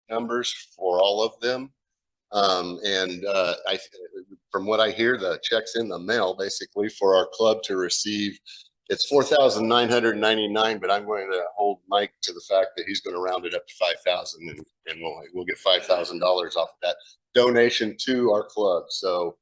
numbers for all of them. From what I hear, the check's in the mail basically for our club to receive. It's 4,999, but I'm going to hold Mike to the fact that he's going to round it up to 5,000, and we'll get $5,000 off of that donation to our club. So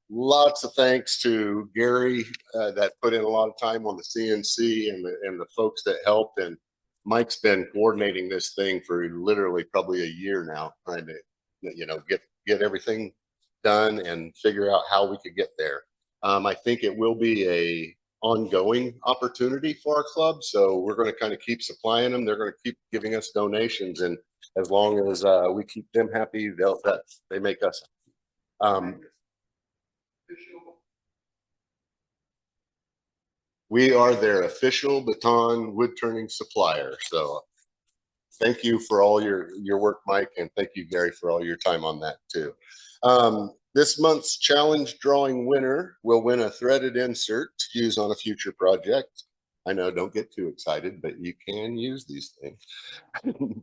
lots of thanks to Gary that put in a lot of time on the CNC and the folks that helped, and Mike's been coordinating this thing for literally probably a year now, trying to get everything done and figure out how we could get there. I think it will be a ongoing opportunity for our club, so we're going to kind of keep supplying them. They're going to keep giving us donations, and as long as we keep them happy, they make us. We are their official baton wood turning supplier. So thank you for all your work, Mike, and thank you, Gary, for all your time on that too. This month's challenge drawing winner will win a threaded insert to use on a future project. I know, don't get too excited, but you can use these things.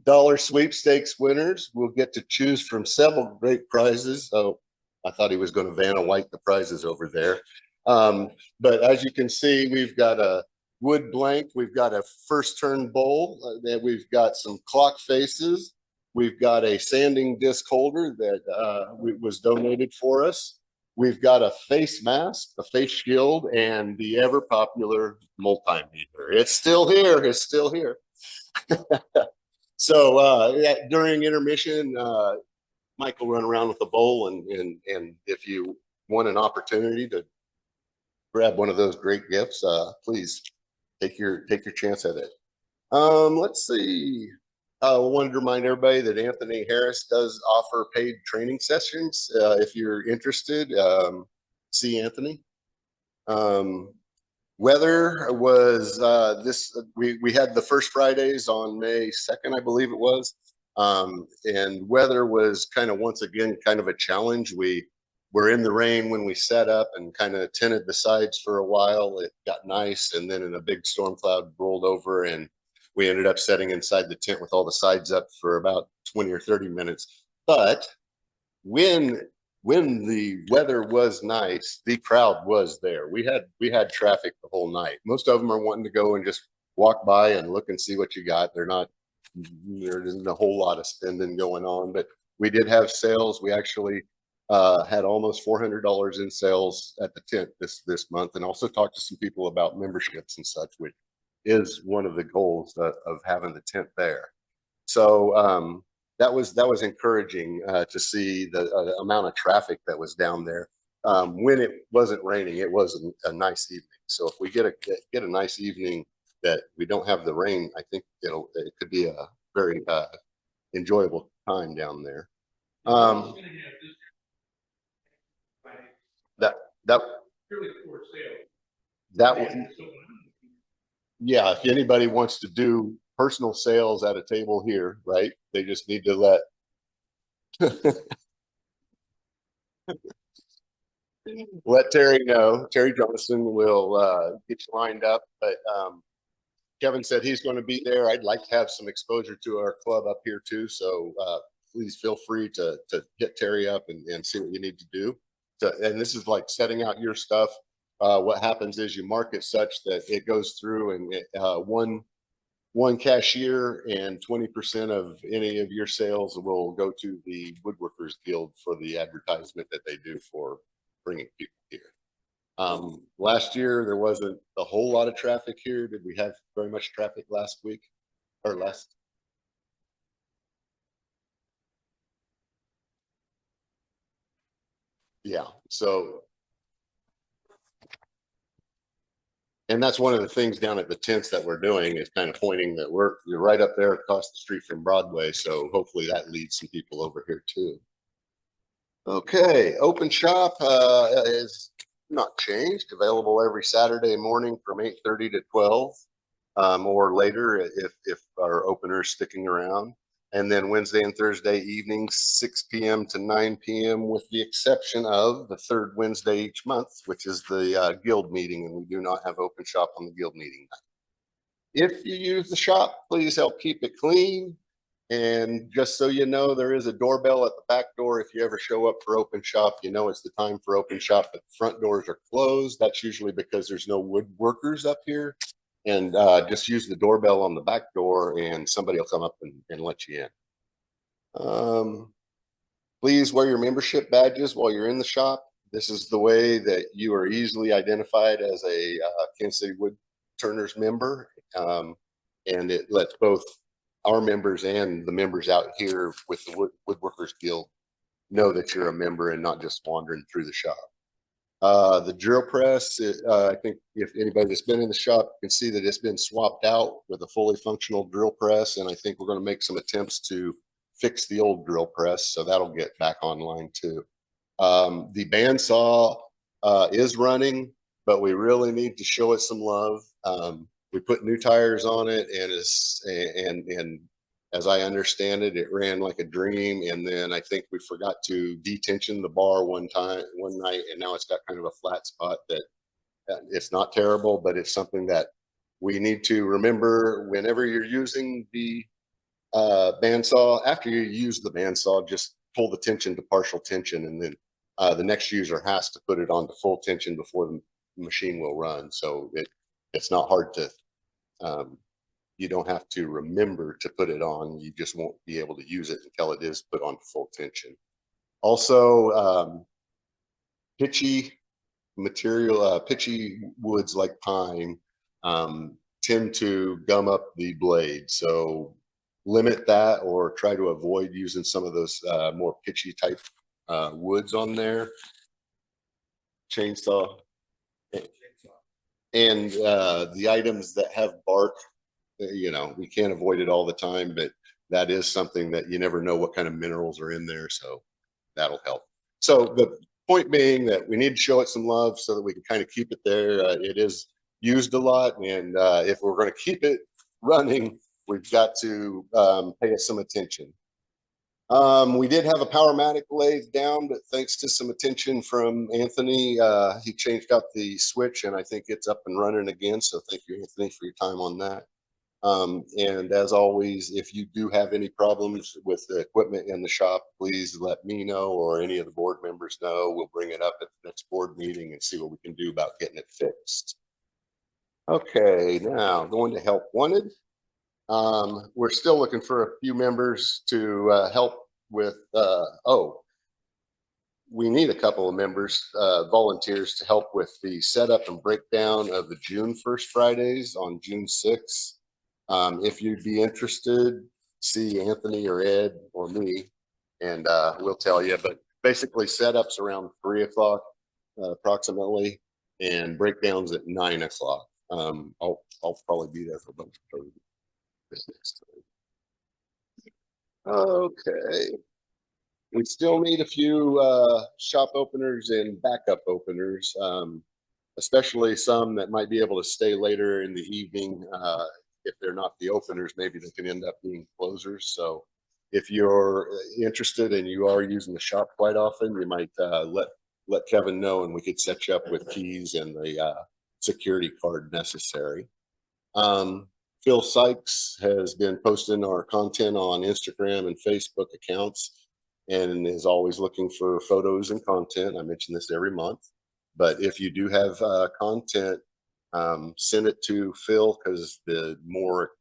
Dollar sweepstakes winners will get to choose from several great prizes. So I thought he was going to Vanna White the prizes over there. But as you can see, we've got a wood blank, we've got a first turn bowl, we've got some clock faces, we've got a sanding disc holder that was donated for us. We've got a face mask, a face shield, and the ever popular multimeter. It's still here. It's still here. So during intermission, Mike will run around with the bowl, and if you want an opportunity to grab one of those great gifts, please take your chance at it. Let's see. I wanted to remind everybody that Anthony Harris does offer paid training sessions. If you're interested, see Anthony. Weather was we had the first Fridays on May 2nd, I believe it was. And weather was once again kind of a challenge. We were in the rain when we set up and kind of tinted the sides for a while. It got nice, and then a big storm cloud rolled over, and we ended up setting inside the tent with all the sides up for about 20 or 30 minutes. But when the weather was nice, the crowd was there. We had traffic the whole night. Most of them are wanting to go and just walk by and look and see what you got. There isn't a whole lot of spending going on, but we did have sales. We actually had almost $400 in sales at the tent this month, and also talked to some people about memberships and such, which is one of the goals of having the tent there. So that was encouraging to see the amount of traffic that was down there. When it wasn't raining, it was a nice evening. So if we get a nice evening that we don't have the rain, I think it could be a very enjoyable time down there. Yeah, if anybody wants to do personal sales at a table here, right? They just need to let Terry know. Terry Johnson will get you lined up. But Kevin said he's going to be there. I'd like to have some exposure to our club up here too. So please feel free to hit Terry up and see what you need to do. And this is like setting out your stuff. What happens is you mark it such that it goes through, and one cashier and 20% of any of your sales will go to the Woodworkers Guild for the advertisement that they do for bringing people here. Last year, there wasn't a whole lot of traffic here. Did we have very much traffic last week or last? Yeah. So, and that's one of the things down at the tents that we're doing is kind of pointing that we're right up there across the street from Broadway. So hopefully that leads some people over here too. Okay, open shop is not changed. Available every Saturday morning from 8:30 to 12, or later if our opener is sticking around. And then Wednesday and Thursday evenings, 6 p.m. to 9 p.m., with the exception of the third Wednesday each month, which is the guild meeting, and we do not have open shop on the guild meeting night. If you use the shop, please help keep it clean And just so you know, there is a doorbell at the back door. If you ever show up for open shop, you know it's the time for open shop, but the front doors are closed. That's usually because there's no woodworkers up here. And just use the doorbell on the back door and somebody will come up and let you in. Please wear your membership badges while you're in the shop. This is the way that you are easily identified as a Kansas City Woodturners member. And it lets both our members and the members out here with the Woodworkers Guild know that you're a member and not just wandering through the shop. The drill press, I think if anybody that's been in the shop can see that it's been swapped out with a fully functional drill press. And I think we're going to make some attempts to fix the old drill press. So that'll get back online too. The bandsaw is running, but we really need to show it some love. We put new tires on it, and as I understand it, it ran like a dream. And then I think we forgot to detension the bar one night, and now it's got kind of a flat spot that it's not terrible, but it's something that we need to remember whenever you're using the bandsaw. After you use the bandsaw, just pull the tension to partial tension, and then the next user has to put it on to full tension before the machine will run. So it's not hard to, you don't have to remember to put it on. You just won't be able to use it until it is put on to full tension. Also, pitchy material, pitchy woods like pine tend to gum up the blade. So limit that or try to avoid using some of those more pitchy type woods on there. Chainsaw. And the items that have bark, you know, we can't avoid it all the time, but that is something that you never know what kind of minerals are in there. So that'll help. So the point being that we need to show it some love so that we can kind of keep it there. It is used a lot. And if we're going to keep it running, we've got to pay it some attention. We did have a Powermatic lathe down, but thanks to some attention from Anthony, he changed out the switch and I think it's up and running again. So thank you, Anthony, for your time on that. And as always, if you do have any problems with the equipment in the shop, please let me know or any of the board members know. We'll bring it up at the next board meeting and see what we can do about getting it fixed. Okay, now going to Help Wanted. We're still looking for a few members to help with, we need a couple of members, volunteers to help with the setup and breakdown of the June 1st Fridays on June 6th. If you'd be interested, see Anthony or Ed or me, and we'll tell you. But basically, setups around 3 o'clock approximately, and breakdowns at 9 o'clock. I'll probably be there for both of this next time. Okay. We still need a few shop openers and backup openers, especially some that might be able to stay later in the evening. If they're not the openers, maybe they can end up being closers. So if you're interested and you are using the shop quite often, you might let Kevin know and we could set you up with keys and the security card necessary. Phil Sykes has been posting our content on Instagram and Facebook accounts and is always looking for photos and content. I mention this every month, but if you do have content, send it to Phil, because the more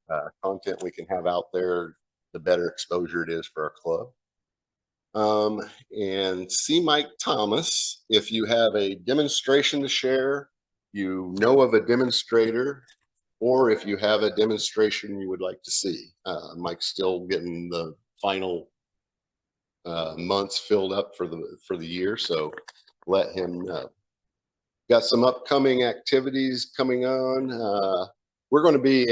content we can have out there, the better exposure it is for our club. And C. Mike Thomas, if you have a demonstration to share, you know of a demonstrator, or if you have a demonstration you would like to see. Mike's still getting the final months filled up for the year, so let him know. Got some upcoming activities coming on. We're going to be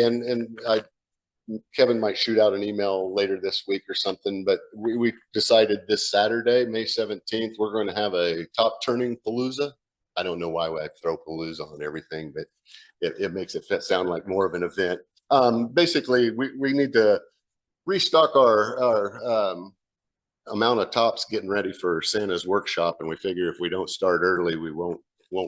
Kevin might shoot out an email later this week or something, but we decided this Saturday, May 17th, we're going to have a top turning palooza. I don't know why I throw palooza on everything, but it makes it sound like more of an event. Basically, we need to restock our amount of tops getting ready for Santa's workshop, and we figure if we don't start early, we won't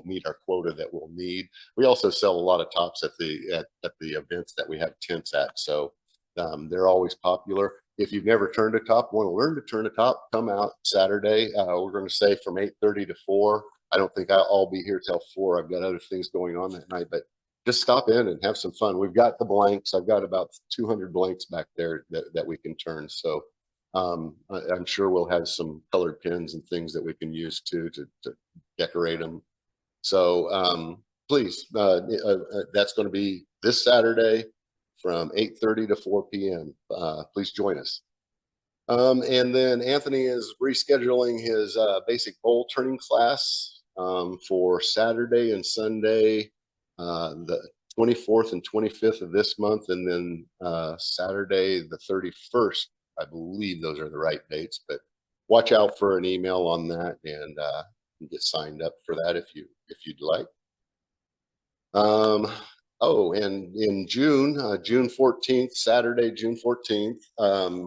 meet our quota that we'll need. We also sell a lot of tops at the events that we have tents at, so they're always popular. If you've never turned a top, want to learn to turn a top, come out Saturday. We're going to say from 8:30 to 4. I don't think I'll be here till 4. I've got other things going on that night, but just stop in and have some fun. We've got the blanks. I've got about 200 blanks back there that we can turn. So I'm sure we'll have some colored pins and things that we can use to decorate them. So please, that's going to be this Saturday from 8:30 to 4 p.m. Please join us. And then Anthony is rescheduling his basic bowl turning class for Saturday and Sunday, the 24th and 25th of this month, and then Saturday the 31st. I believe those are the right dates, but watch out for an email on that and get signed up for that if you'd like. Oh, and in June, June 14th, Saturday, June 14th,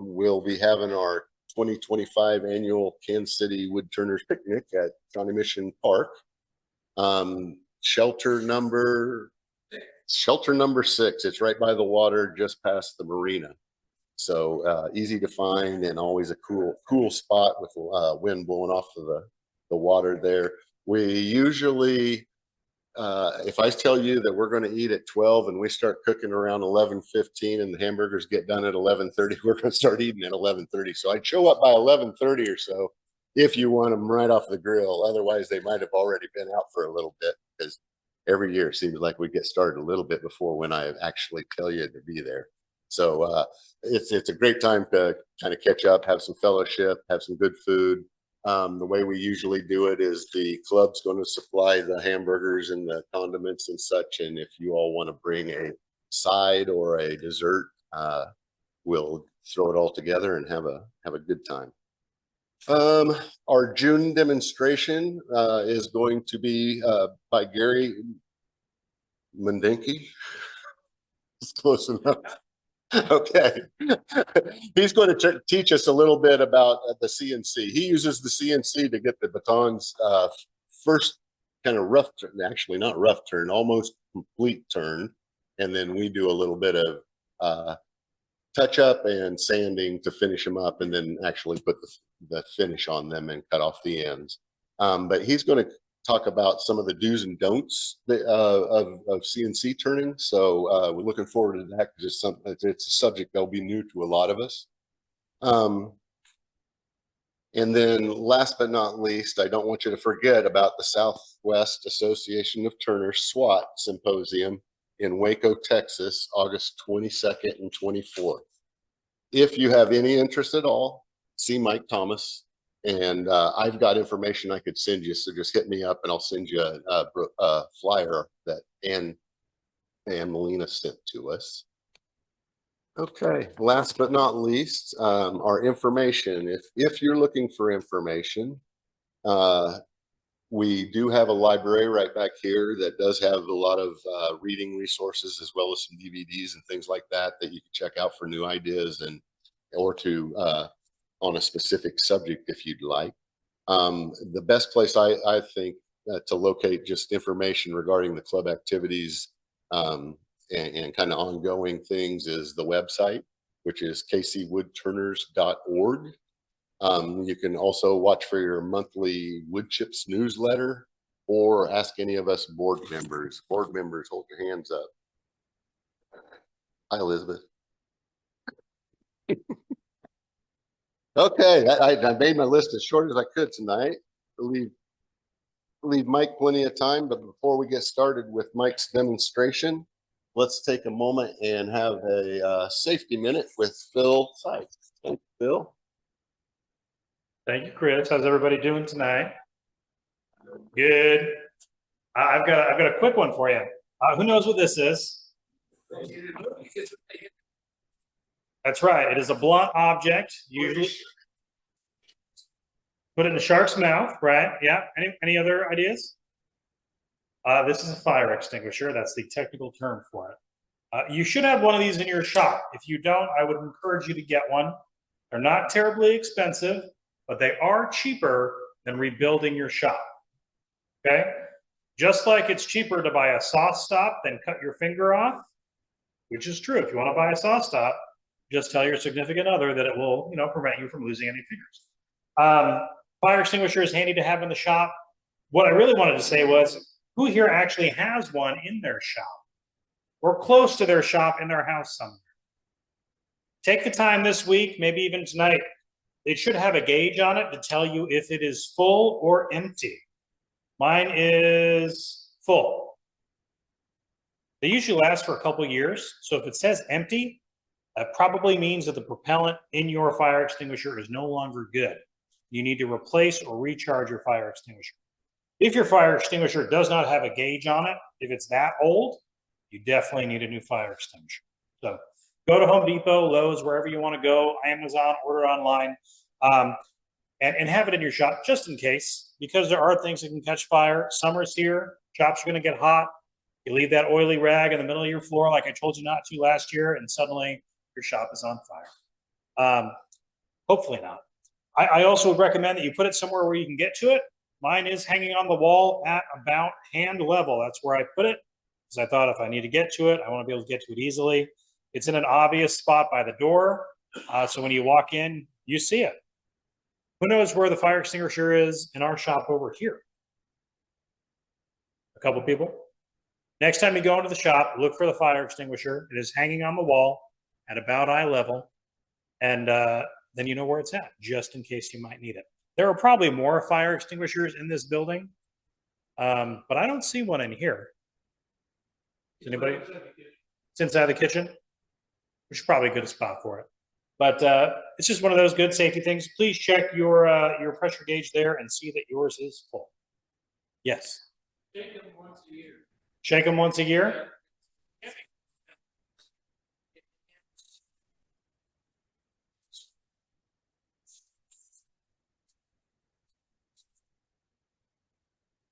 we'll be having our 2025 annual Kansas City Woodturners picnic at Johnny Mission Park. Shelter number 6. It's right by the water, just past the marina. So easy to find and always a cool spot with wind blowing off of the water there. We usually, if I tell you that we're going to eat at 12 and we start cooking around 11:15 and the hamburgers get done at 11:30, we're going to start eating at 11:30. So I'd show up by 11:30 or so if you want them right off the grill. Otherwise, they might have already been out for a little bit, because every year it seems like we get started a little bit before when I actually tell you to be there. So it's a great time to kind of catch up, have some fellowship, have some good food. The way we usually do it is the club's going to supply the hamburgers and the condiments and such. And if you all want to bring a side or a dessert, we'll throw it all together and have a good time. Our June demonstration is going to be by Gary Mendenke. It's close enough. Okay. He's going to teach us a little bit about the CNC. He uses the CNC to get the batons first kind of rough turn, actually not rough turn, almost complete turn. And then we do a little bit of touch up and sanding to finish them up, and then actually put the finish on them and cut off the ends. But he's going to talk about some of the do's and don'ts of CNC turning. So we're looking forward to that, because it's a subject that'll be new to a lot of us. And then last but not least, I don't want you to forget about the Southwest Association of Turners SWAT Symposium in Waco, Texas, August 22nd and 24th. If you have any interest at all, see Mike Thomas. And I've got information I could send you, so just hit me up and I'll send you a flyer that Ann Molina sent to us. Okay, last but not least, our information. If you're looking for information, we do have a library right back here that does have a lot of reading resources, as well as some DVDs and things like that you can check out for new ideas or to on a specific subject if you'd like. The best place I think to locate just information regarding the club activities and kind of ongoing things is the website, which is kcwoodturners.org. You can also watch for your monthly Wood Chips newsletter, or ask any of us board members. Board members, hold your hands up. Hi, Elizabeth. Okay, I made my list as short as I could tonight. Leave Mike plenty of time, but before we get started with Mike's demonstration, let's take a moment and have a safety minute with Phil Sykes. Thank you, Phil. Thank you, Chris. How's everybody doing tonight? Good. I've got a quick one for you. Who knows what this is? That's right. It is a blunt object. Usually, put it in a shark's mouth, right? Yeah. Any other ideas? This is a fire extinguisher. That's the technical term for it. You should have one of these in your shop. If you don't, I would encourage you to get one. They're not terribly expensive, but they are cheaper than rebuilding your shop. Okay? Just like it's cheaper to buy a saw stop than cut your finger off, which is true. If you want to buy a saw stop, just tell your significant other that it will, you know, prevent you from losing any fingers. Fire extinguisher is handy to have in the shop. What I really wanted to say was, who here actually has one in their shop or close to their shop in their house somewhere? Take the time this week, maybe even tonight. It should have a gauge on it to tell you if it is full or empty. Mine is full. They usually last for a couple years. So if it says empty, that probably means that the propellant in your fire extinguisher is no longer good. You need to replace or recharge your fire extinguisher. If your fire extinguisher does not have a gauge on it, if it's that old, you definitely need a new fire extinguisher. So go to Home Depot, Lowe's, wherever you want to go, Amazon, order online, and have it in your shop just in case, because there are things that can catch fire. Summer's here, shops are going to get hot. You leave that oily rag in the middle of your floor, like I told you not to last year, and suddenly your shop is on fire. Hopefully not. I also would recommend that you put it somewhere where you can get to it. Mine is hanging on the wall at about hand level. That's where I put it, because I thought if I need to get to it, I want to be able to get to it easily. It's in an obvious spot by the door, so when you walk in, you see it. Who knows where the fire extinguisher is in our shop over here? A couple people. Next time you go into the shop, look for the fire extinguisher. It is hanging on the wall at about eye level, and then you know where it's at, just in case you might need it. There are probably more fire extinguishers in this building, but I don't see one in here. Is anybody? It's inside the kitchen, which is probably a good spot for it. But it's just one of those good safety things. Please check your pressure gauge there and see that yours is full. Yes. Shake them once a year. Shake them once a year.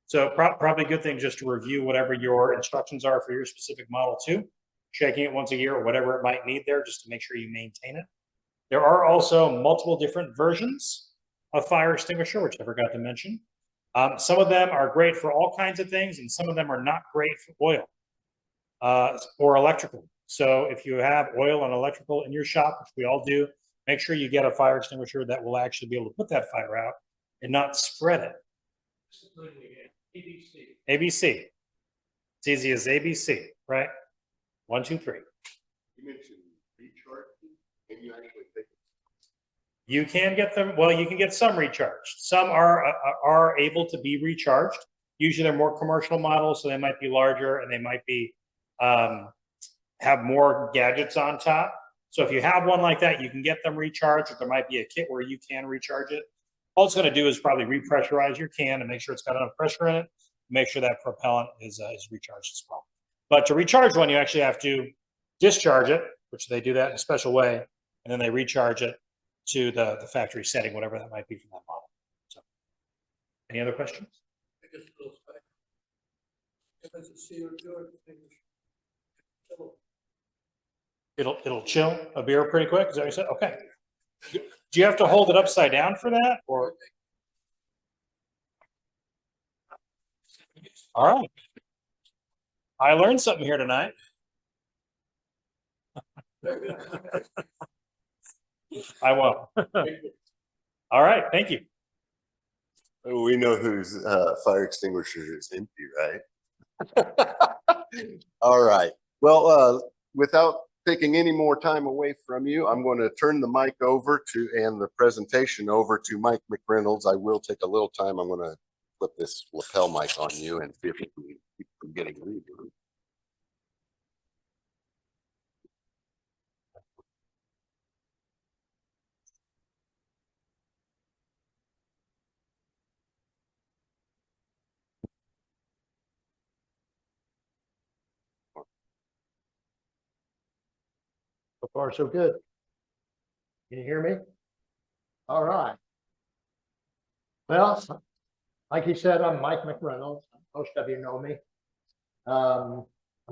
So probably a good thing just to review whatever your instructions are for your specific model too. Shaking it once a year or whatever it might need there, just to make sure you maintain it. There are also multiple different versions of fire extinguisher, which I forgot to mention. Some of them are great for all kinds of things, and some of them are not great for oil or electrical. So if you have oil and electrical in your shop, which we all do, make sure you get a fire extinguisher that will actually be able to put that fire out and not spread it. ABC. ABC. It's easy as ABC, right? 1, 2, 3. You mentioned recharge. Can you actually take it? You can get them. Well, you can get some recharged. Some are able to be recharged. Usually, they're more commercial models, so they might be larger and they might be have more gadgets on top. So if you have one like that, you can get them recharged. Or there might be a kit where you can recharge it. All it's going to do is probably repressurize your can and make sure it's got enough pressure in it. Make sure that propellant is recharged as well. But to recharge one, you actually have to discharge it, which they do that in a special way, and then they recharge it to the factory setting, whatever that might be from that model. So, any other questions? It just goes back. If it's a CO2 extinguisher, It'll chill a beer pretty quick. Is that what you said? Okay. Do you have to hold it upside down for that, or? All right. I learned something here tonight. I won't. All right. Thank you. We know whose fire extinguisher is empty, right? All right. Well, without taking any more time away from you, I'm going to turn the mic over to and the presentation over to Mike McReynolds. I will take a little time. I'm going to flip this lapel mic on you and see if we can keep from getting rebooted. So far, so good. Can you hear me? All right. Well, like he said, I'm Mike McReynolds. Most of you know me. I'm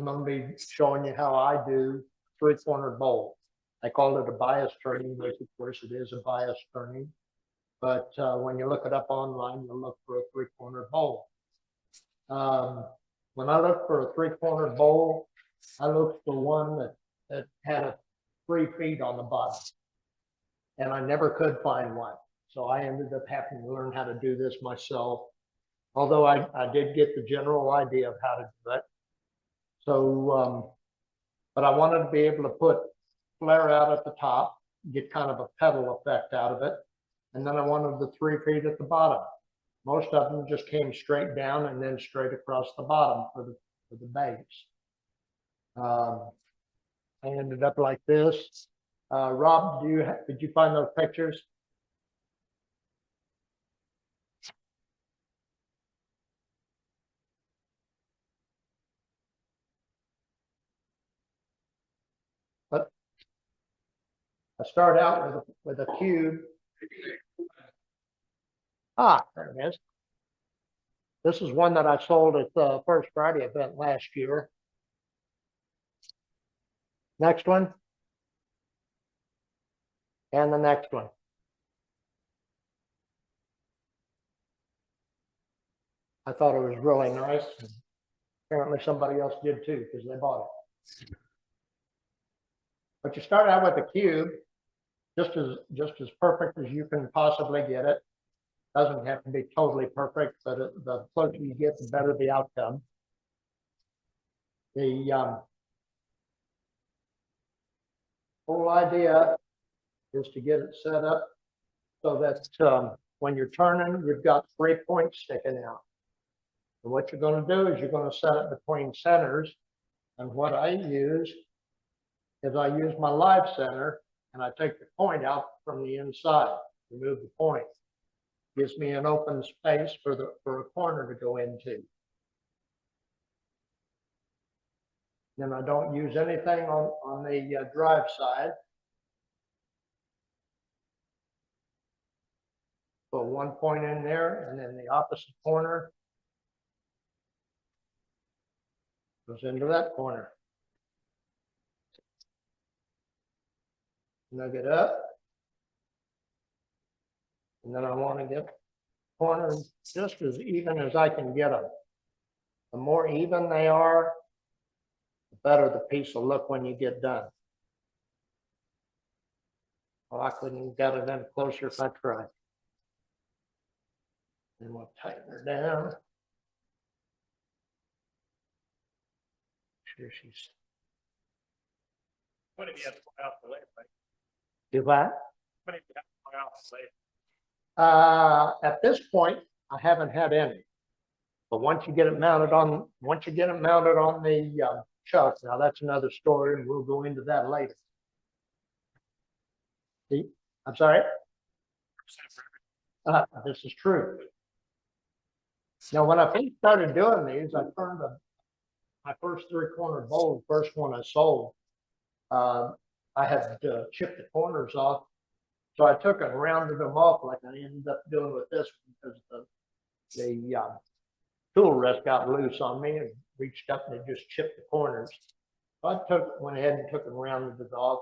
going to be showing you how I do three-corner bowl. I call it a bias turning, which of course it is a bias turning. But when you look it up online, you'll look for a three-corner bowl. When I look for a three-corner bowl, I look for one that had a 3 feet on the bottom. And I never could find one. So I ended up having to learn how to do this myself. Although I did get the general idea of how to do it. So, but I wanted to be able to put flare out at the top, get kind of a pedal effect out of it. And then I wanted the 3 feet at the bottom. Most of them just came straight down and then straight across the bottom for the base. I ended up like this. Rob, did you find those pictures? But I start out with a cube. Ah, there it is. This is one that I sold at the First Friday event last year. Next one. And the next one. I thought it was really nice. Apparently somebody else did too, because they bought it. But you start out with a cube, just as perfect as you can possibly get it. Doesn't have to be totally perfect, but the closer you get, the better the outcome. The whole idea is to get it set up so that when you're turning, you've got 3 points sticking out. And what you're going to do is you're going to set it between centers. And what I use is I use my live center and I take the point out from the inside, remove the point. Gives me an open space for a corner to go into. Then I don't use anything on the drive side. Put 1 point in there, and then the opposite corner goes into that corner. Nug it up. And then I want to get corners just as even as I can get them. The more even they are, the better the piece will look when you get done. Well, I couldn't get it in closer if I tried. And we'll tighten her down. Sure she's. What if you have to point out the later, right? Do that. What if you have to point out the later? At this point, I haven't had any. But once you get it mounted on the chuck, now that's another story, and we'll go into that later. See, I'm sorry. This is true. Now, when I first started doing these, I turned my first 3-corner bowl, the first one I sold. I had chipped the corners off. So I took and rounded them off like I ended up doing with this because the tool rest got loose on me and reached up and it just chipped the corners. So I went ahead and took and rounded it off.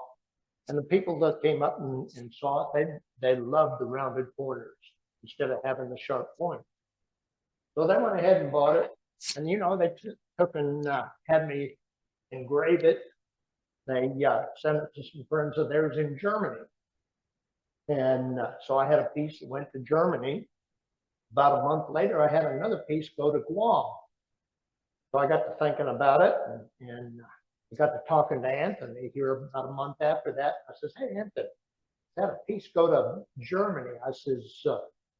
And the people that came up and saw it, they loved the rounded corners instead of having the sharp point. So they went ahead and bought it. And, you know, they took and had me engrave it. They sent it to some friends of theirs in Germany. And so I had a piece that went to Germany. About a month later, I had another piece go to Guam. So I got to thinking about it, and I got to talking to Anthony here about a month after that. I says, "Hey, Anthony, I had a piece go to Germany." I says,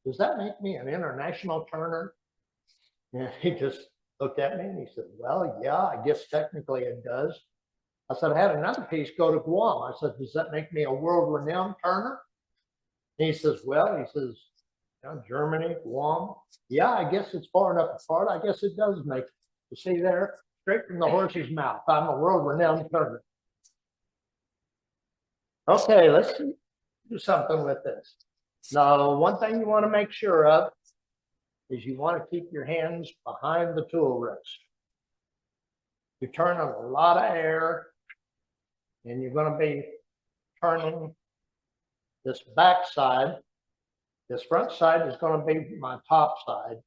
"Does that make me an international turner?" And he just looked at me and he said, "Well, yeah, I guess technically it does." I said, "I had another piece go to Guam." I said, "Does that make me a world-renowned turner?" And he says, "Well," he says, "you know, Germany, Guam. Yeah, I guess it's far enough apart. I guess it does make it." You see there, straight from the horse's mouth. I'm a world-renowned turner. Okay, let's do something with this. Now, one thing you want to make sure of is you want to keep your hands behind the tool rest. You're turning a lot of air, and you're going to be turning this back side. This front side is going to be my top side.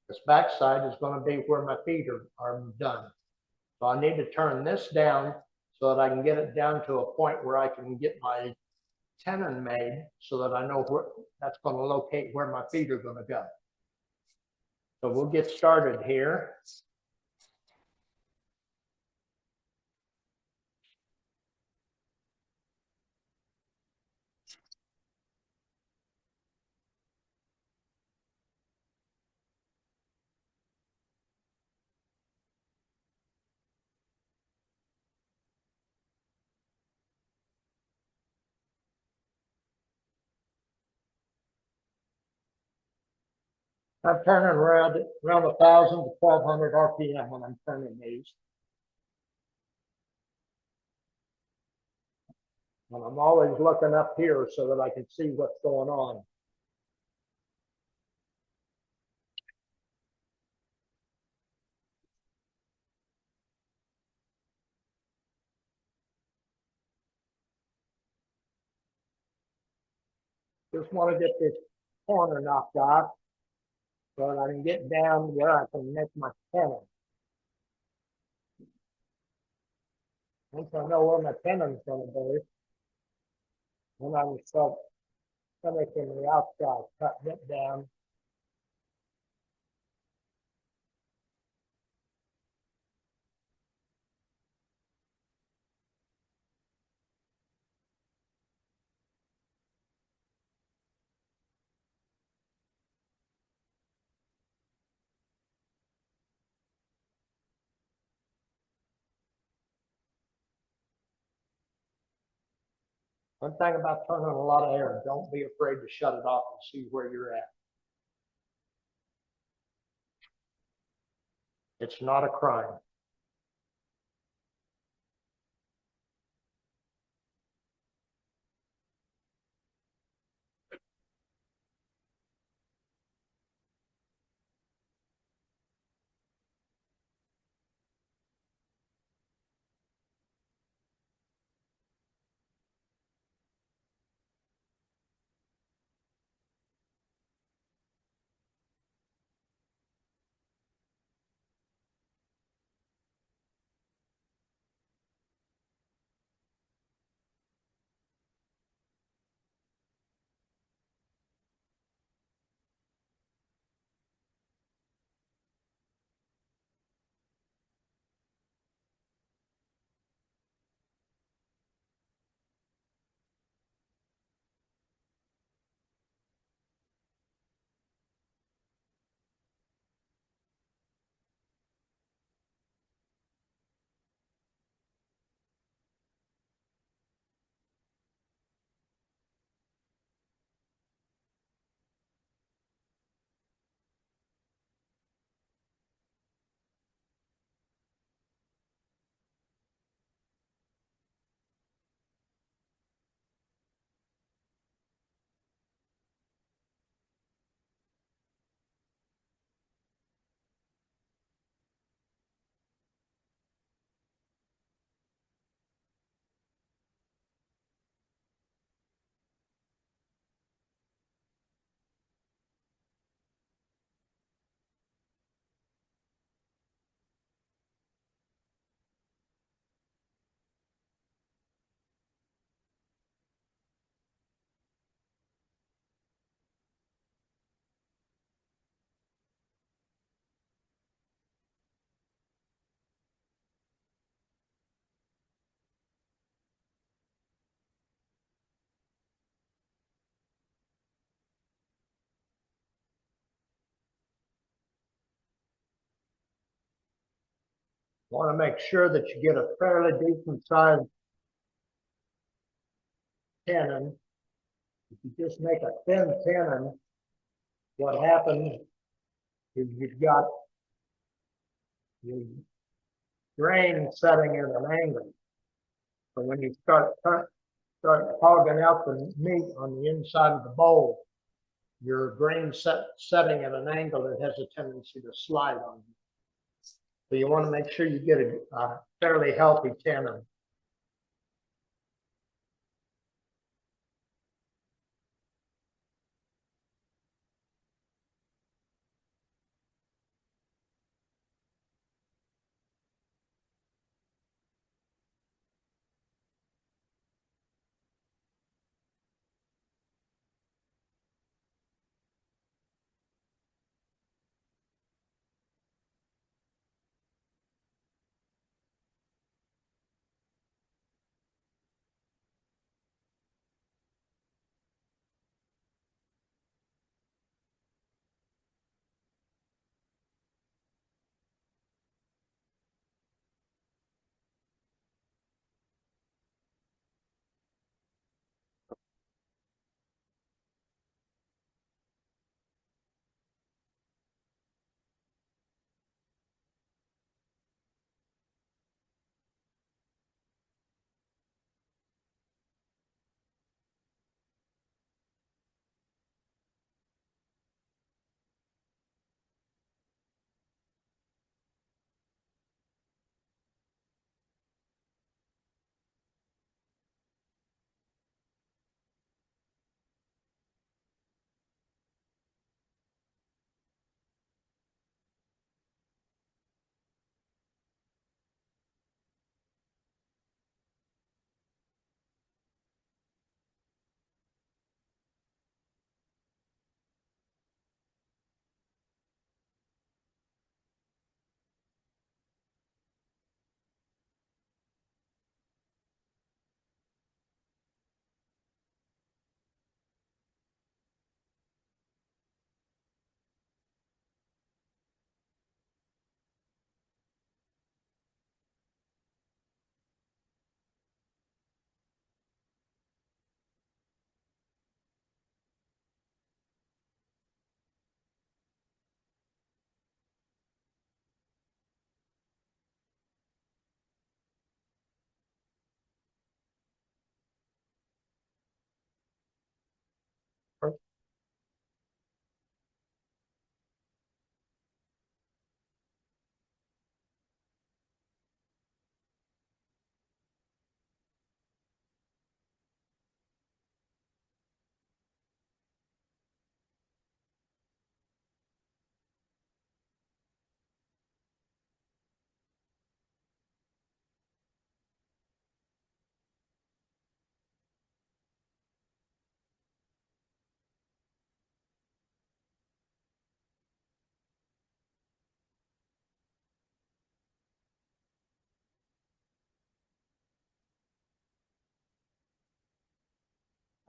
This back side is going to be where my feet are done. So I need to turn this down so that I can get it down to a point where I can get my tenon made so that I know where that's going to locate where my feet are going to go. So we'll get started here. I'm turning around 1,000 to 1,200 RPM when I'm turning these. And I'm always looking up here so that I can see what's going on. Just want to get this corner knocked off so that I can get down where I can make my tenon. Once I know where my tenon's going to be, then I will start finishing the outside, cutting it down. One thing about turning a lot of air, don't be afraid to shut it off and see where you're at. It's not a crime. Want to make sure that you get a fairly decent sized tenon. If you just make a thin tenon, what happens is you've got your grain setting at an angle. So when you start hogging out the meat on the inside of the bowl, your grain setting at an angle that has a tendency to slide on you. So you want to make sure you get a fairly healthy tenon.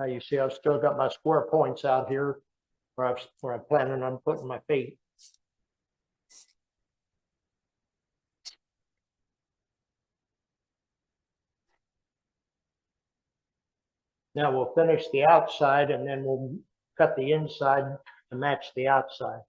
You see, I've still got my square points out here where I'm planning on putting my feet. Now we'll finish the outside and then we'll cut the inside to match the outside.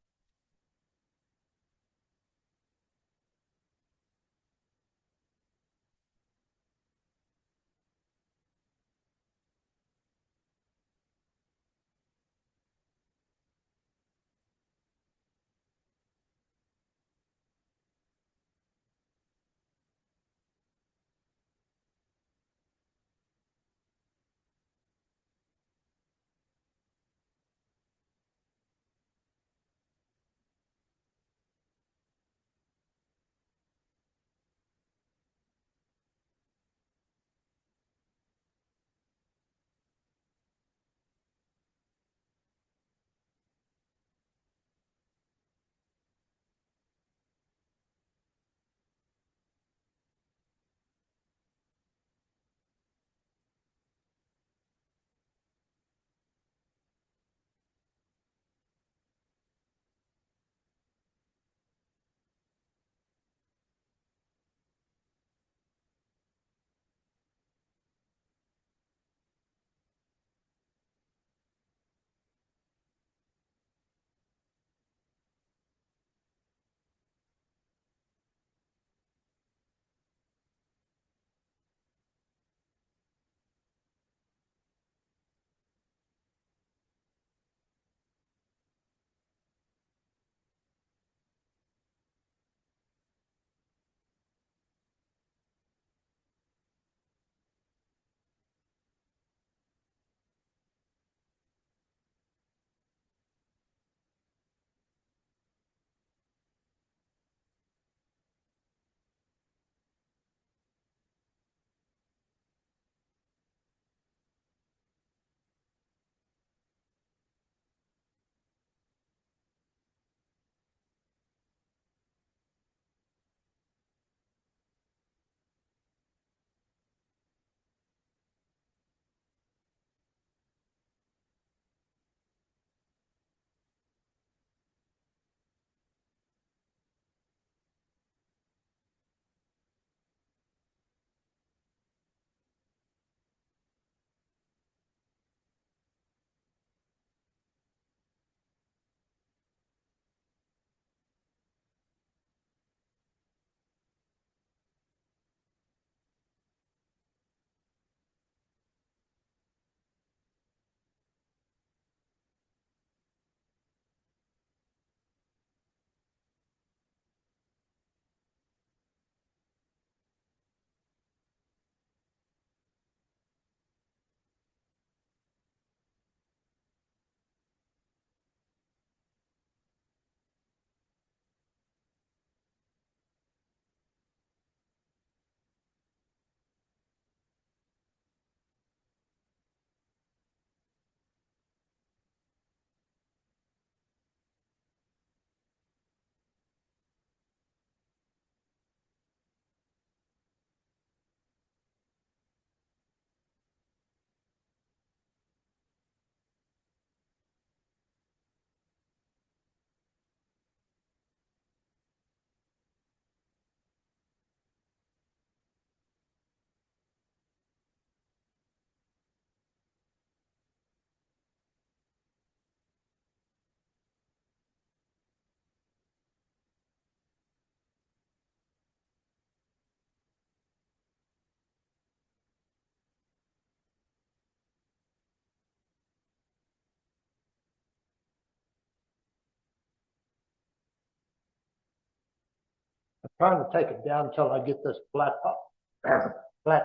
I'm trying to take it down until I get this flat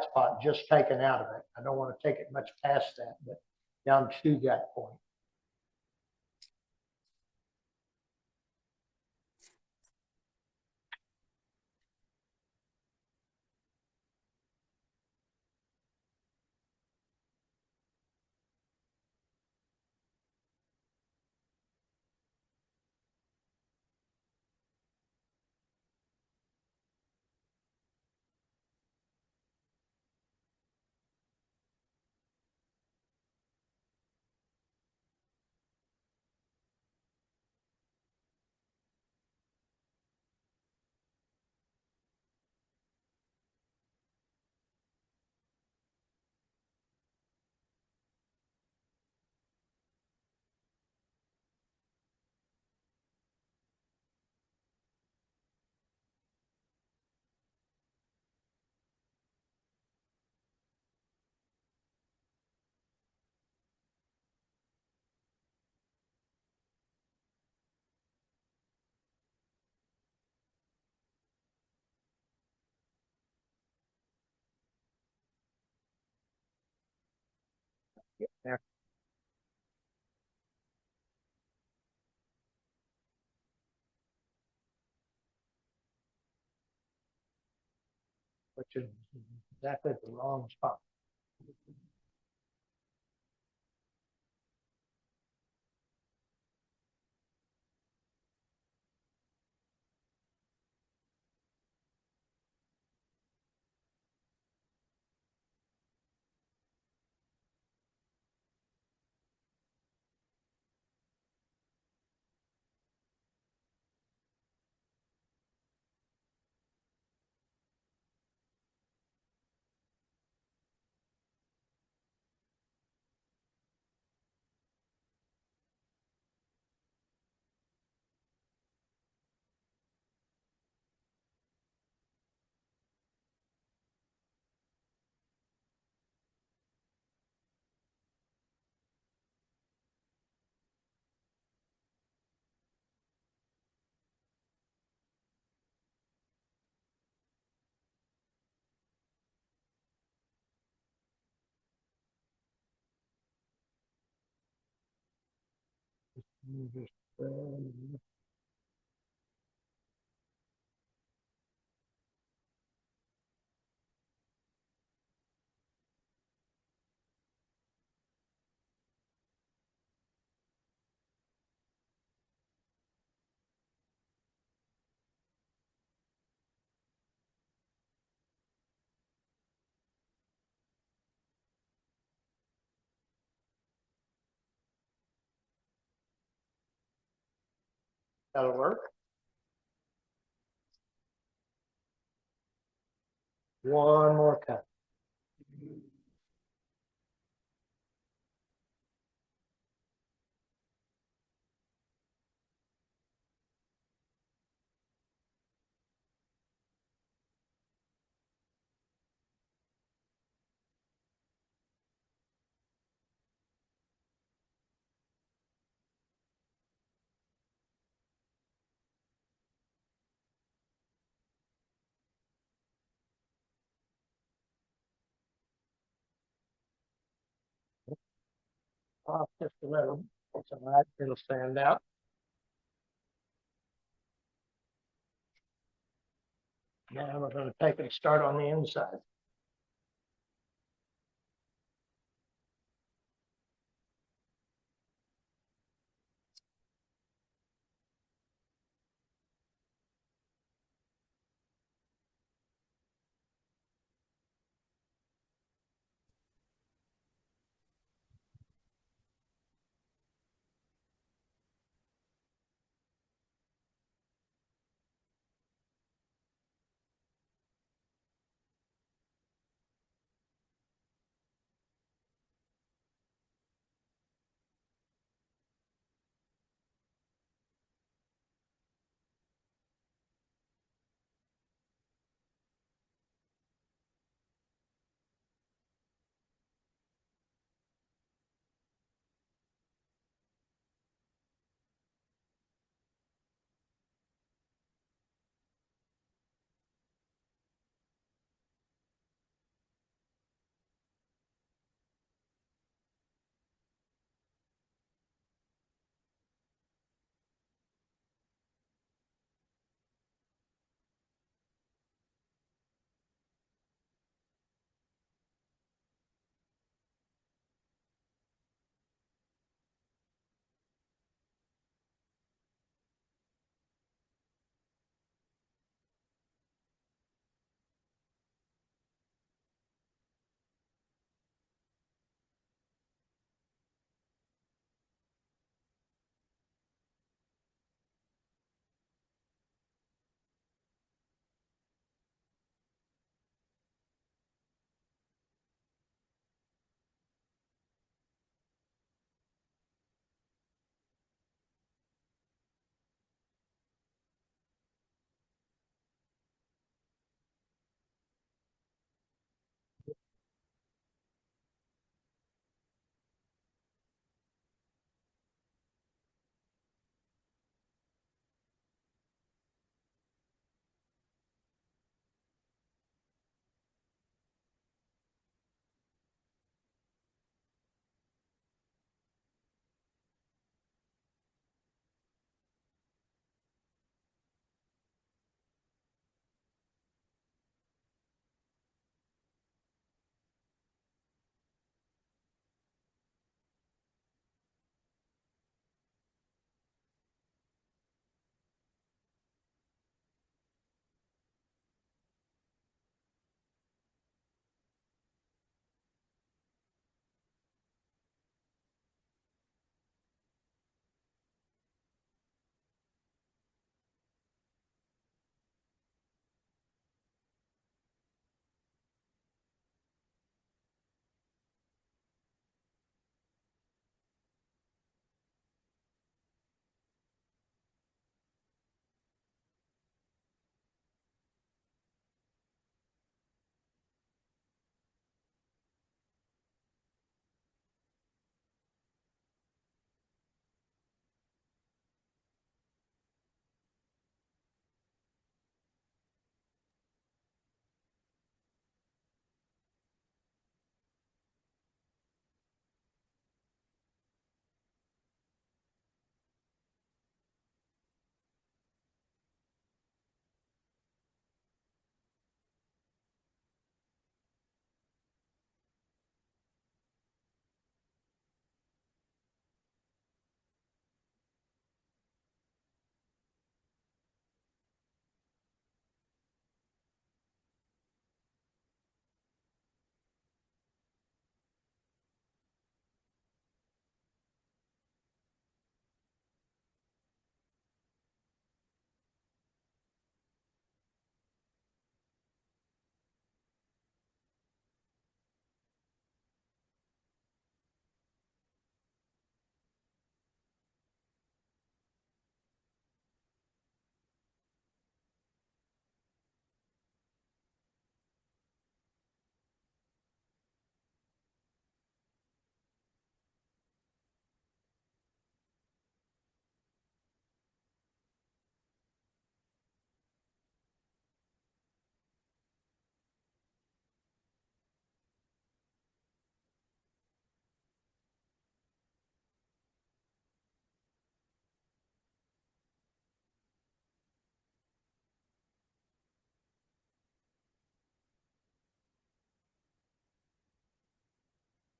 spot just taken out of it. I don't want to take it much past that, but down to that point. which is exactly the wrong spot. Just, That'll work. One more time. Off just a little. It's all right. It'll stand out. Now we're going to take and start on the inside.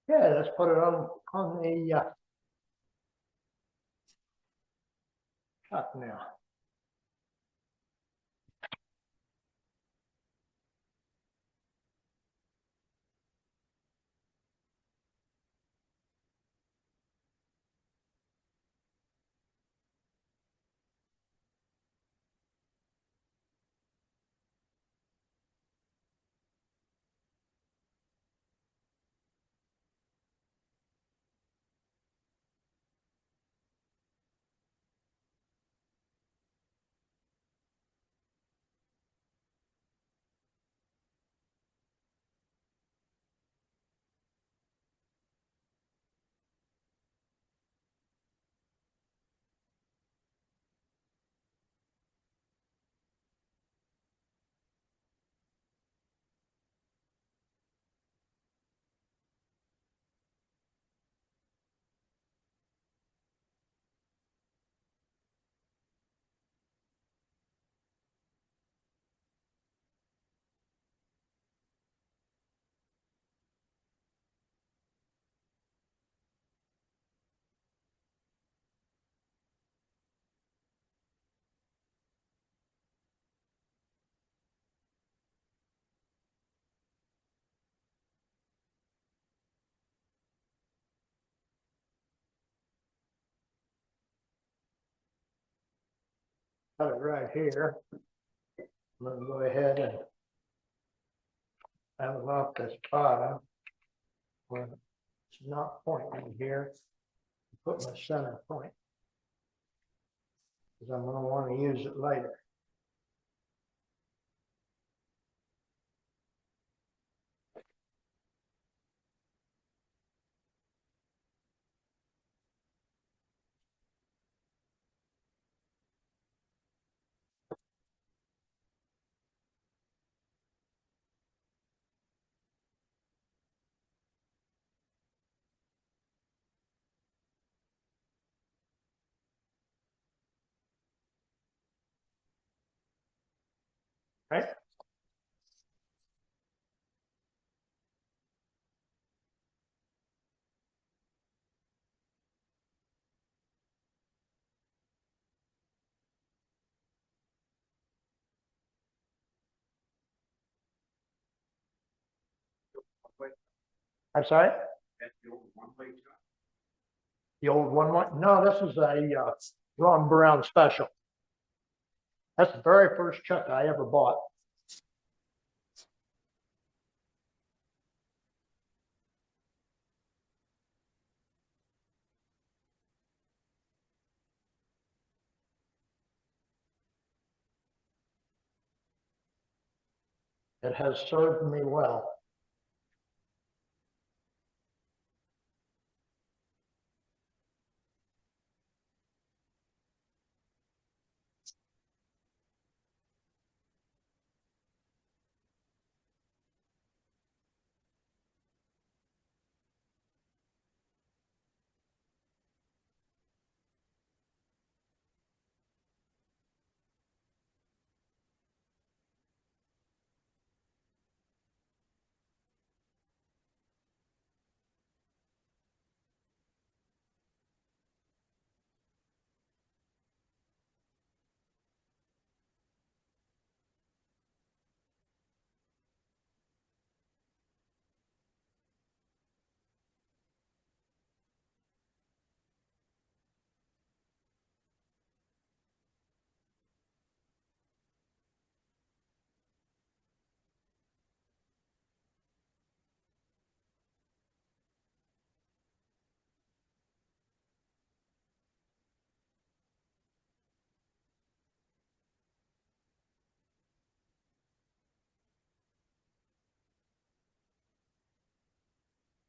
Yeah, let's put it on the truck now. Got it right here. I'm gonna go ahead and have it off this bottom. Where it's not pointing here. Put my center point. Because I'm gonna want to use it later. Right? I'm sorry? The old one? No, this is a Ron Brown special. That's the very first chuck I ever bought. It has served me well.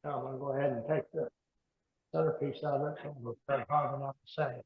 Now I'm gonna go ahead and take the centerpiece out of it, and we'll start carving out the same.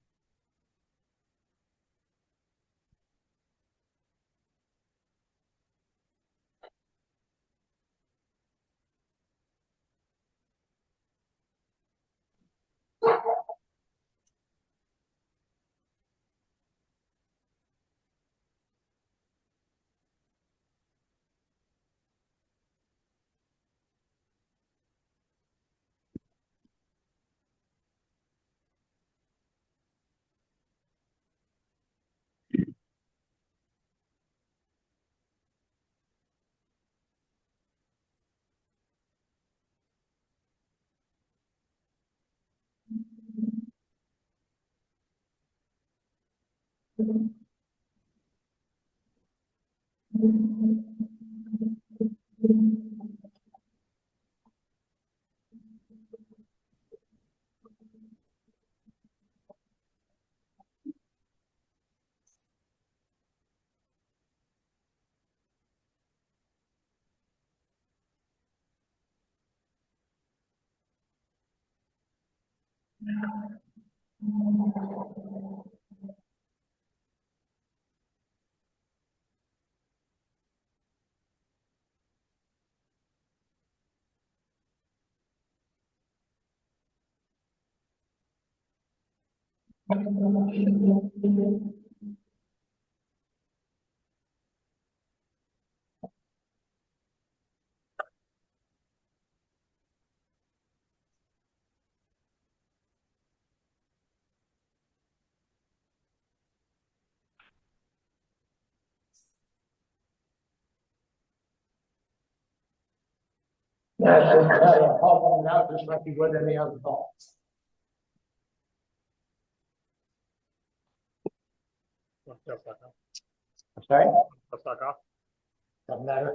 Yeah, I haul them out just like you would any other ball. I'm sorry? Doesn't matter.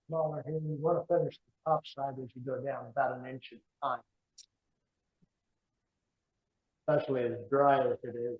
smaller here. You want to finish the top side as you go down about an inch at a time. Especially as dry as it is.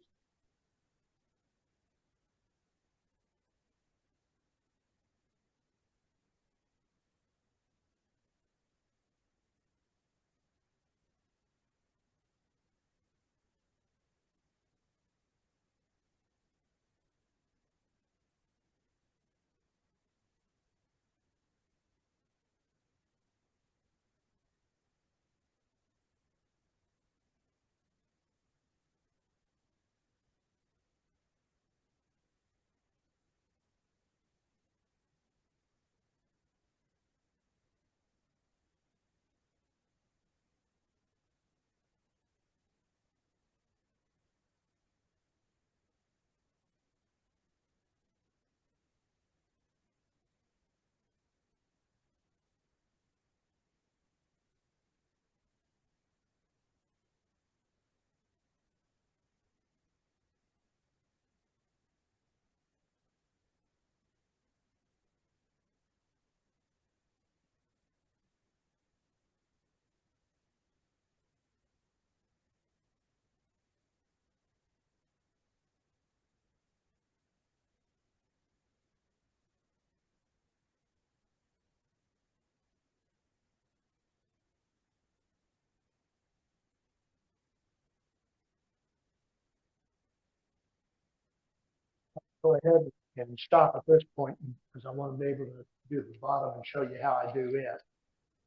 Go ahead and stop at this point because I want to be able to do the bottom and show you how I do it.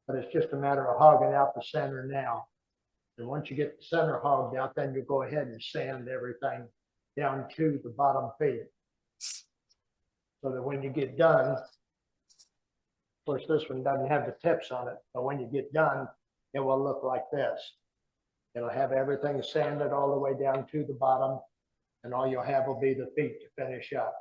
But it's just a matter of hogging out the center now. And once you get the center hogged out, then you go ahead and sand everything down to the bottom feet. So that when you get done, of course, this one doesn't have the tips on it, but when you get done, it will look like this. It'll have everything sanded all the way down to the bottom, and all you'll have will be the feet to finish up.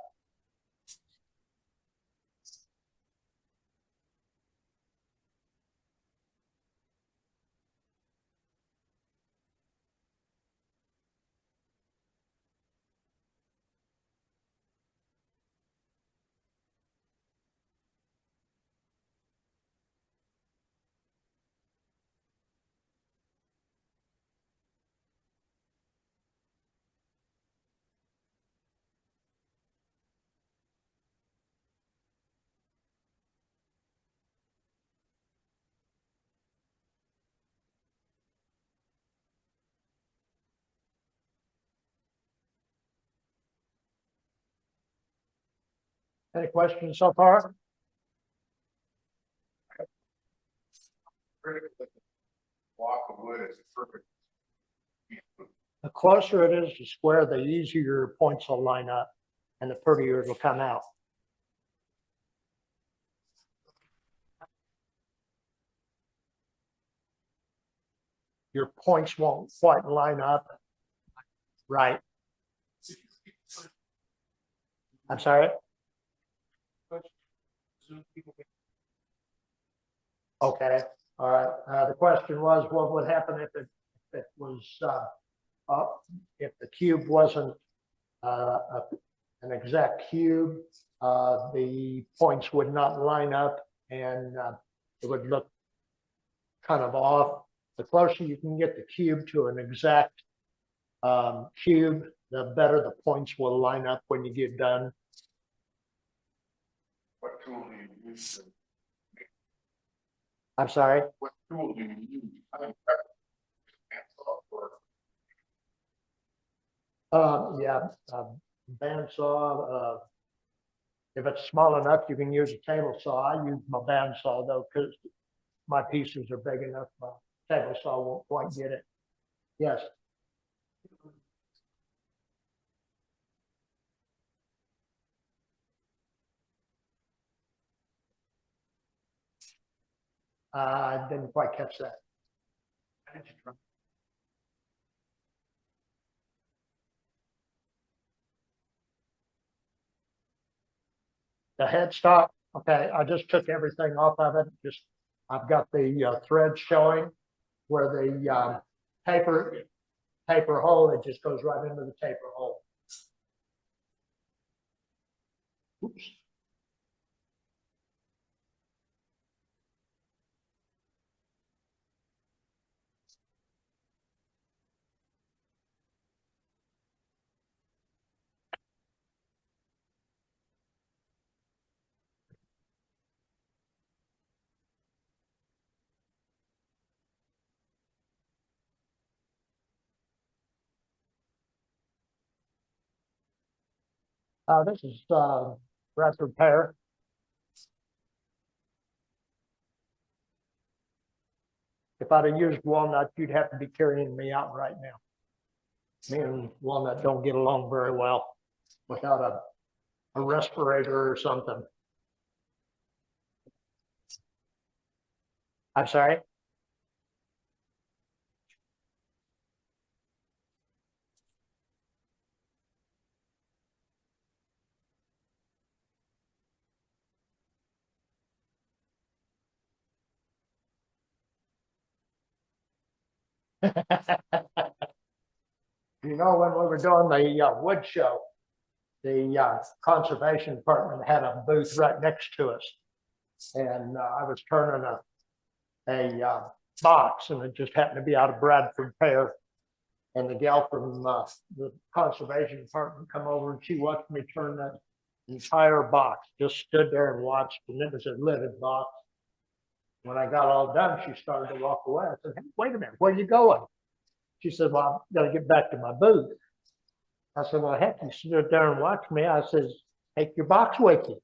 Any questions so far? Block of wood is perfect. The closer it is to square, the easier your points will line up and the prettier it'll come out. Your points won't quite line up. Right. I'm sorry. Okay. All right. The question was, what would happen if it was if the cube wasn't an exact cube? The points would not line up, and it would look kind of off. The closer you can get the cube to an exact cube, the better the points will line up when you get done. What tool do you use? I'm sorry. What tool do you use? Yeah, bandsaw. If it's small enough, you can use a table saw. I use my bandsaw though, because my pieces are big enough. My table saw won't quite get it. Yes. I didn't quite catch that. The headstock, okay, I just took everything off of it. I've got the thread showing where the taper hole, it just goes right into the taper hole. Oops. This is Bradford pear. If I'd have used walnut, you'd have to be carrying me out right now. Me and walnut don't get along very well without a respirator or something. I'm sorry? You know, when we were doing the wood show, the conservation department had a booth right next to us. And I was turning a box, and it just happened to be out of Bradford pear. And the gal from the conservation department come over, and she watched me turn that entire box, just stood there and watched, and it was a lidded box. When I got all done, she started to walk away. I said, "Hey, wait a minute, where are you going?" She said, "Well, I've got to get back to my booth." I said, "Well, heck, you stood there and watched me." I says, "Take your box with you."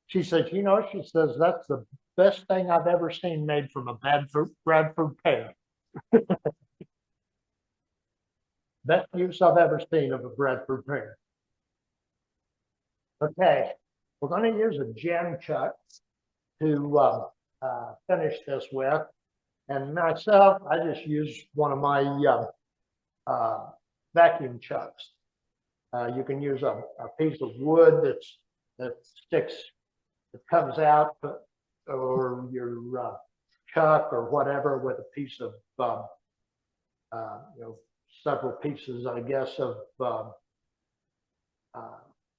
She says, "You know," she says, "that's the best thing I've ever seen made from a Bradford pear." Best use I've ever seen of a Bradford pear. Okay, we're going to use a jam chuck to finish this with. And myself, I just use one of my vacuum chucks. You can use a piece of wood that sticks, that comes out, or your chuck or whatever, with a piece of you know, several pieces, I guess, of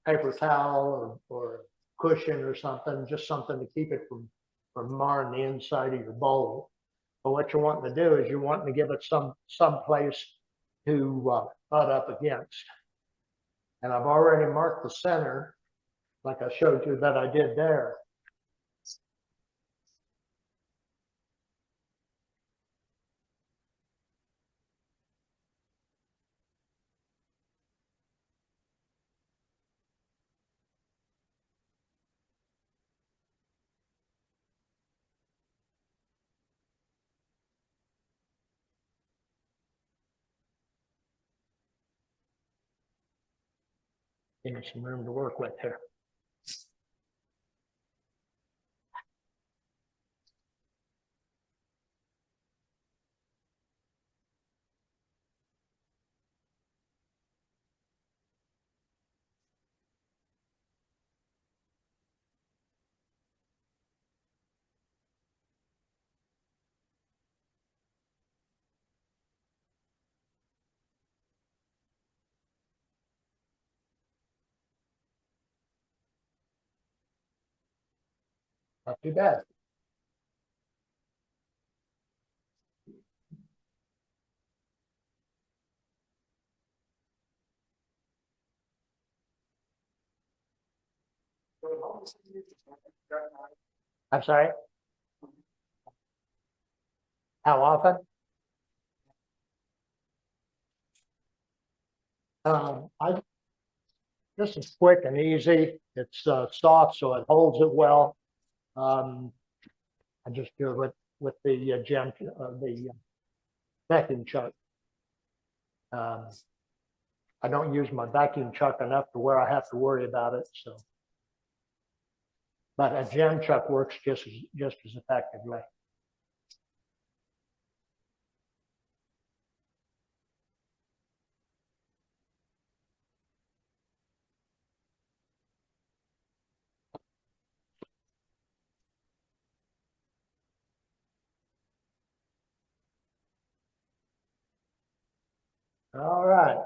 paper towel or cushion or something, just something to keep it from marring the inside of your bowl. But what you're wanting to do is you're wanting to give it some place to butt up against. And I've already marked the center, like I showed you that I did there. Give me some room to work with here. Not too bad. I'm sorry? How often? This is quick and easy. It's soft, so it holds it well. I just do it with the the vacuum chuck. I don't use my vacuum chuck enough to where I have to worry about it. So, but a jam chuck works just as effectively. All right.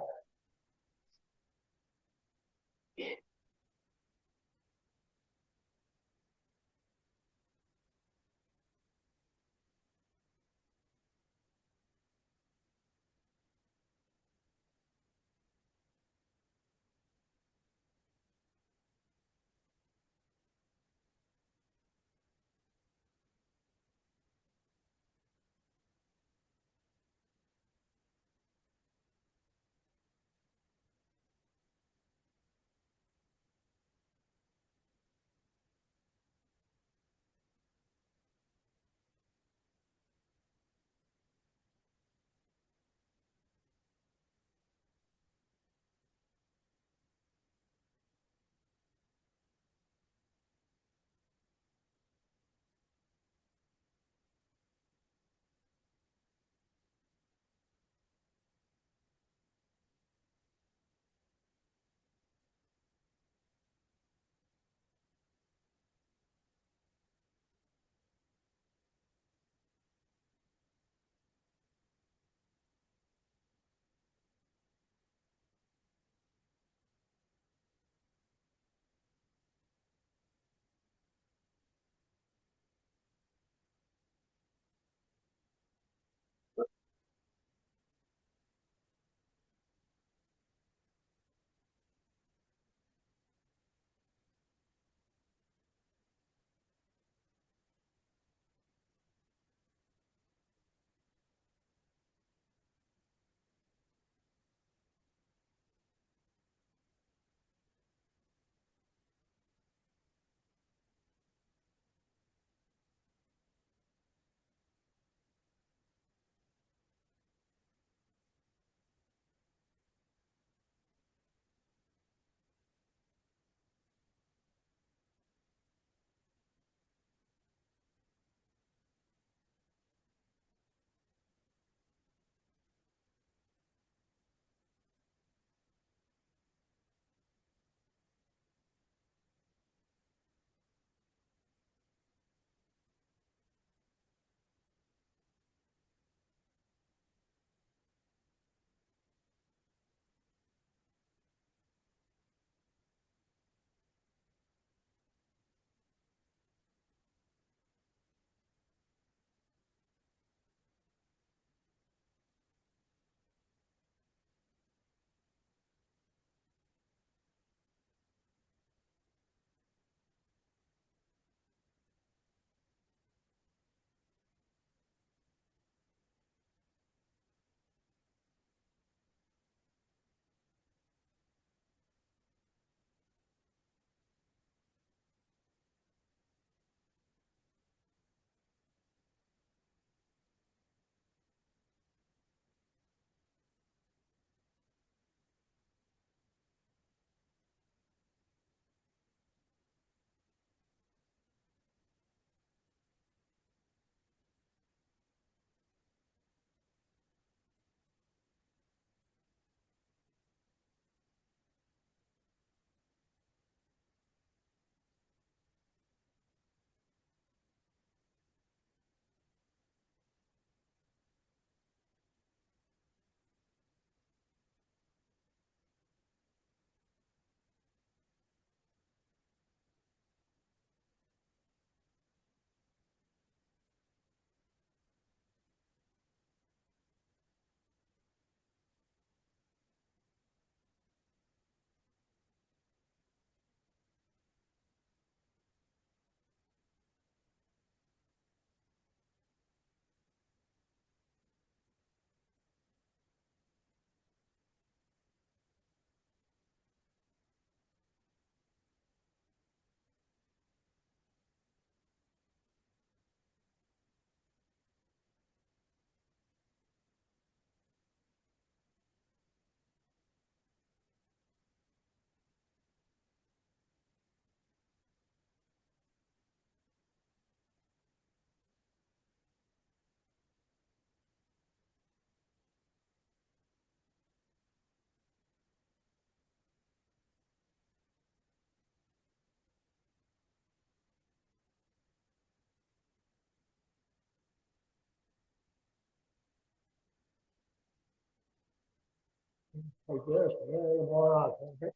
Like this, yeah, more on, okay.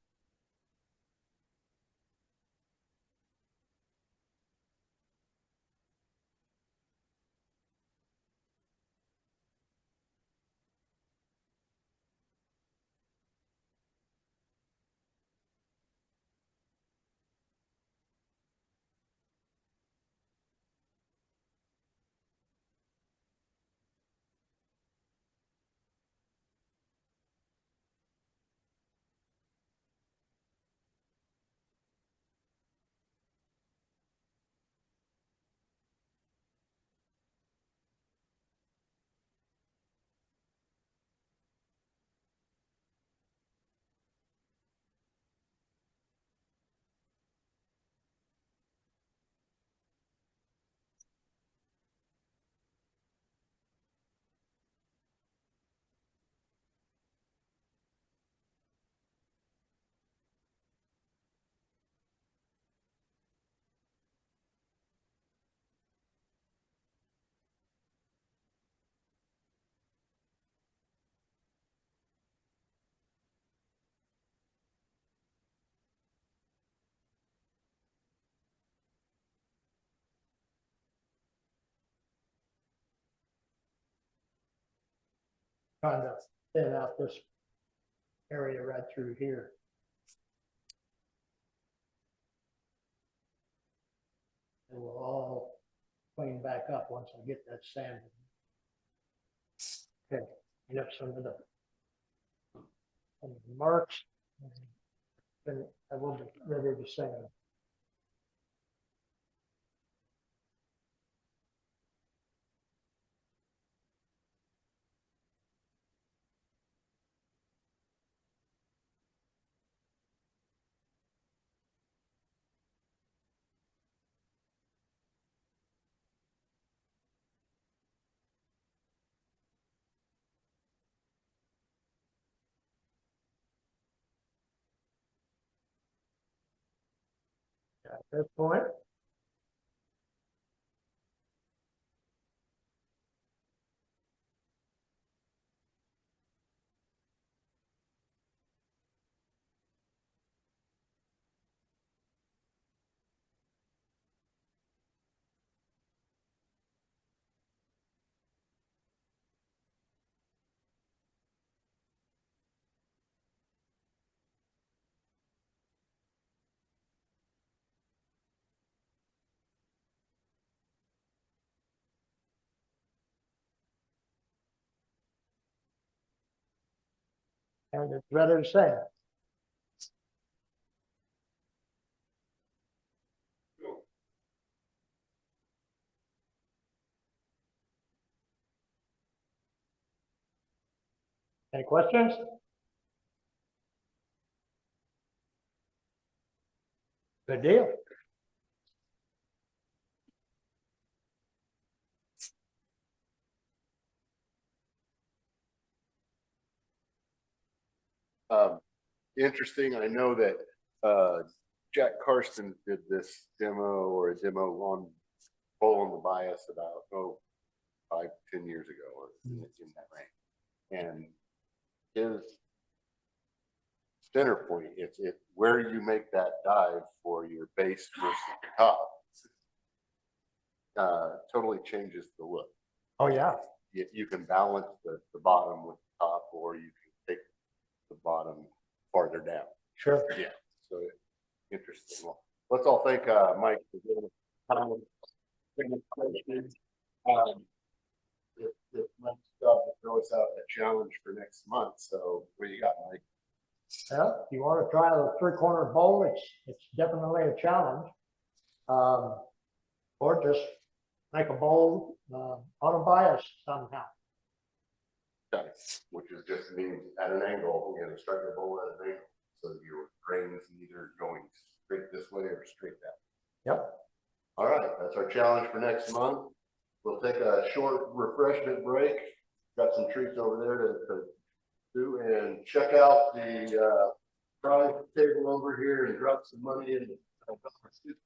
Trying to thin out this area right through here. It will all clean back up once I get that sanded. Okay, clean up some of the marks. Then I will be ready to sand. At this point, and it's ready to sand. Any questions? Good deal. Interesting. I know that Jack Karsten did this demo or a demo on Bowl on the Bias about 5-10 years ago or in that range. And his center point, it's where you make that dive for your base versus the top, totally changes the look. Oh, yeah. You can balance the bottom with the top, or you can take the bottom farther down. Sure. Yeah. So interesting. Well, let's all thank Mike for giving us time. If Mike's job to throw us out a challenge for next month. So what do you got, Mike? Yeah, if you want to try the three-corner bowl, it's definitely a challenge. Or just make a bowl on a bias somehow. Okay. Which is just means at an angle, you know, strike the bowl at an angle. So your grain is either going straight this way or straight that way. Yep. All right, that's our challenge for next month. We'll take a short refreshment break. Got some treats over there to do, and check out the prize table over here and drop some money in the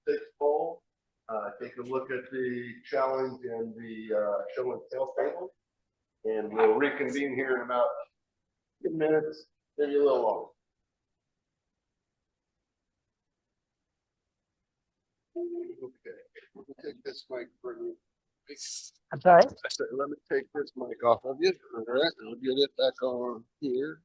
six bowl. Take a look at the challenge and the show and tell table, and we'll reconvene here in about 10 minutes Maybe a little long. Okay, let me take this mic for you. I'm sorry. I said, let me take this mic off of you. All right, I'll get it back on here.